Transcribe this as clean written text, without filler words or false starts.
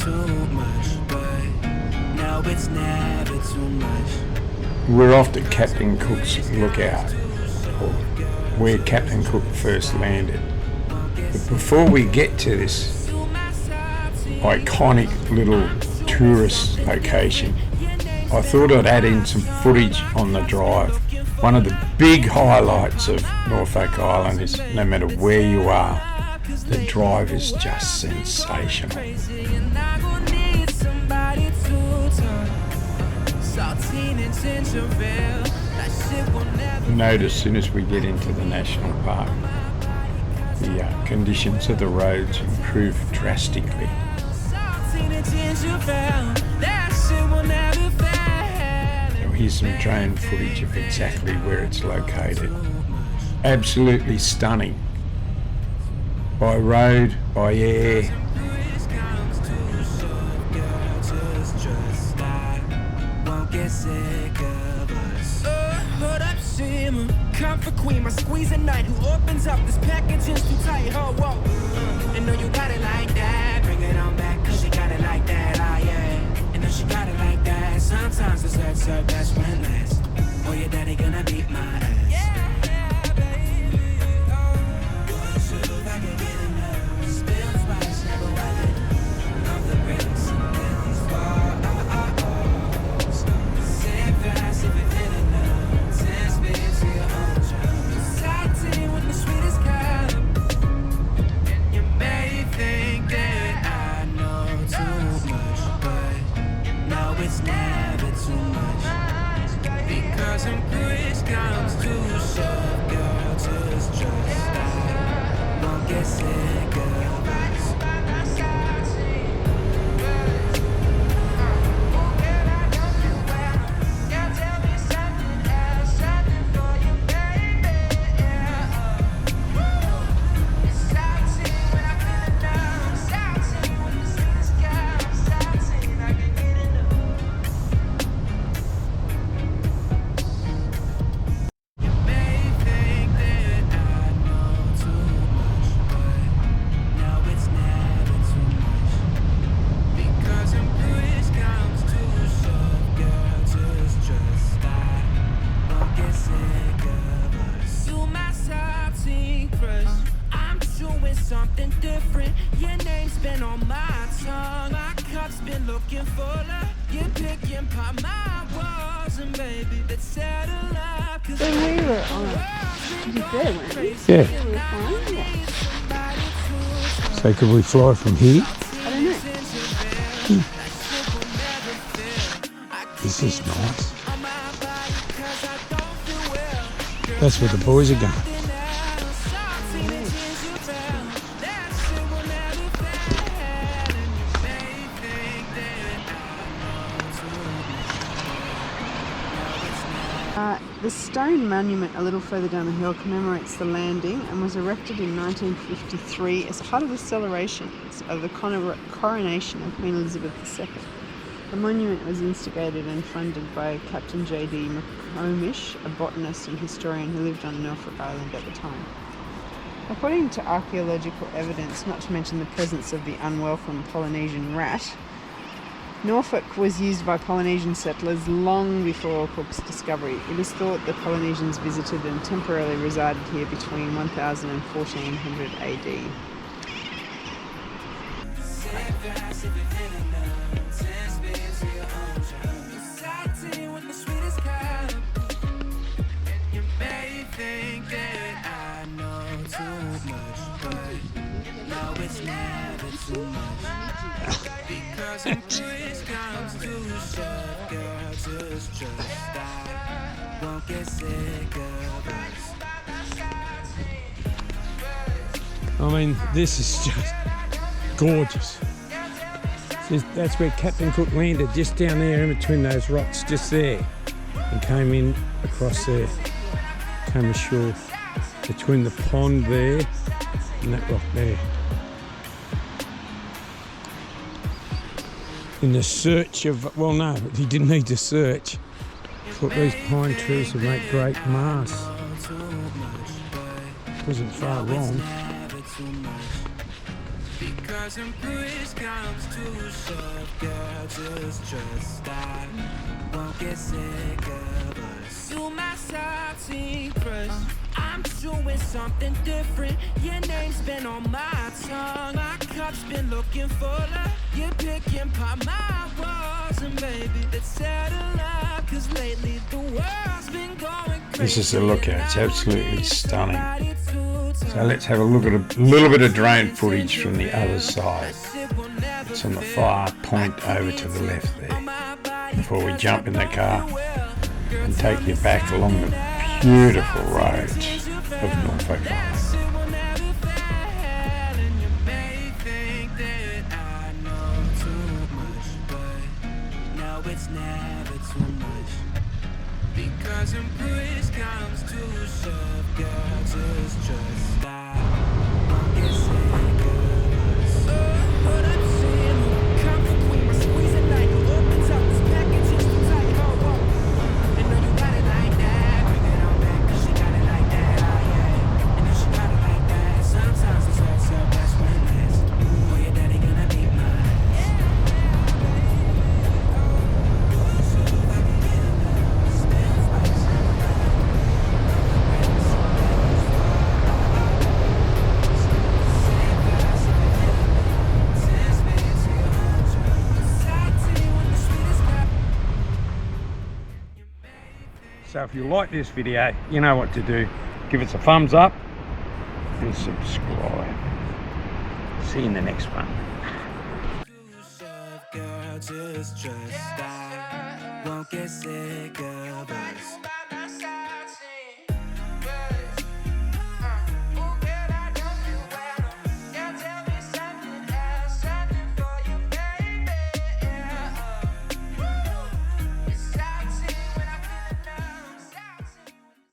too much, but no, it's never too much. We're off to Captain Cook's Lookout, or where Captain Cook first landed. But before we get to this iconic little tourist location, I thought I'd add in some footage on the drive. One of the big highlights of Norfolk Island is no matter where you are, the drive is just sensational. Note as soon as we get into the national park, the conditions of the roads improve drastically. Now here's some drone footage of exactly where it's located. Absolutely stunning. By road, by air. Comfort queen, my squeeze at night. Who opens up this package is too tight, huh? Whoa. And know you got it like that. Bring it on back, cause you got it like that. Ah, yeah. And know she got it like that. Sometimes it's that serve that's when last. Oh, your daddy gonna beat my ass. Yeah, baby. Oh, shoot, I can get enough. Spill spice, never wipe it. Love the bricks and then these falls. Sit fast if it fit enough. 10 spins to your own. With the sweetest cup, and you may think that I know too much, but no, it's never too much. Because when push comes to shove, girl, just trust I won't get sick of us. Something different, your name's been on my tongue. My cup's been looking fuller. You're picking pop my walls, and baby, let's settle up. So we were on a there, weren't we? Yeah. We were flying, yeah. So could we fly from here? I don't know. This is nice. That's where the boys are going. The stone monument a little further down the hill commemorates the landing and was erected in 1953 as part of the celebrations of the coronation of Queen Elizabeth II. The monument was instigated and funded by Captain J.D. McComish, a botanist and historian who lived on Norfolk Island at the time. According to archaeological evidence, not to mention the presence of the unwelcome Polynesian rat, Norfolk was used by Polynesian settlers long before Cook's discovery. It is thought the Polynesians visited and temporarily resided here between 1000 and 1400 AD. I mean, this is just gorgeous. That's where Captain Cook landed, just down there in between those rocks, just there, and came in across there, came ashore between the pond there and that rock there. In the search of, well, no, he didn't need to search. Thought these pine trees would make great masts. Wasn't far wrong. Because when push comes to shove, girl, just trust I won't get sick of us. You my salty crush. I'm doing something different. Your name's been on my tongue. My cup's been looking fuller. You're picking apart my walls, and baby, let's settle up. 'Cause lately the world's been going crazy. This is a lookout. It's absolutely stunning. So let's have a look at a little bit of drone footage from the other side. It's on the far point over to the left there. Before we jump in the car and take you back along the beautiful roads of Norfolk Island. It's never too much. Because when push comes to shove, girl, just trust I won't get sick of us. What I'm saying, come for queen, my squeeze at night, opens up this package, just to tell you how I and know you got it like that, bring it on back, 'cause she got it like that, oh yeah. And if she got it like that, sometimes it's hard to best when last. Boy, your daddy gonna be mine. So if you like this video, you know what to do. Give us a thumbs up and subscribe. See you in the next one. Girl, just trust I won't get sick of us.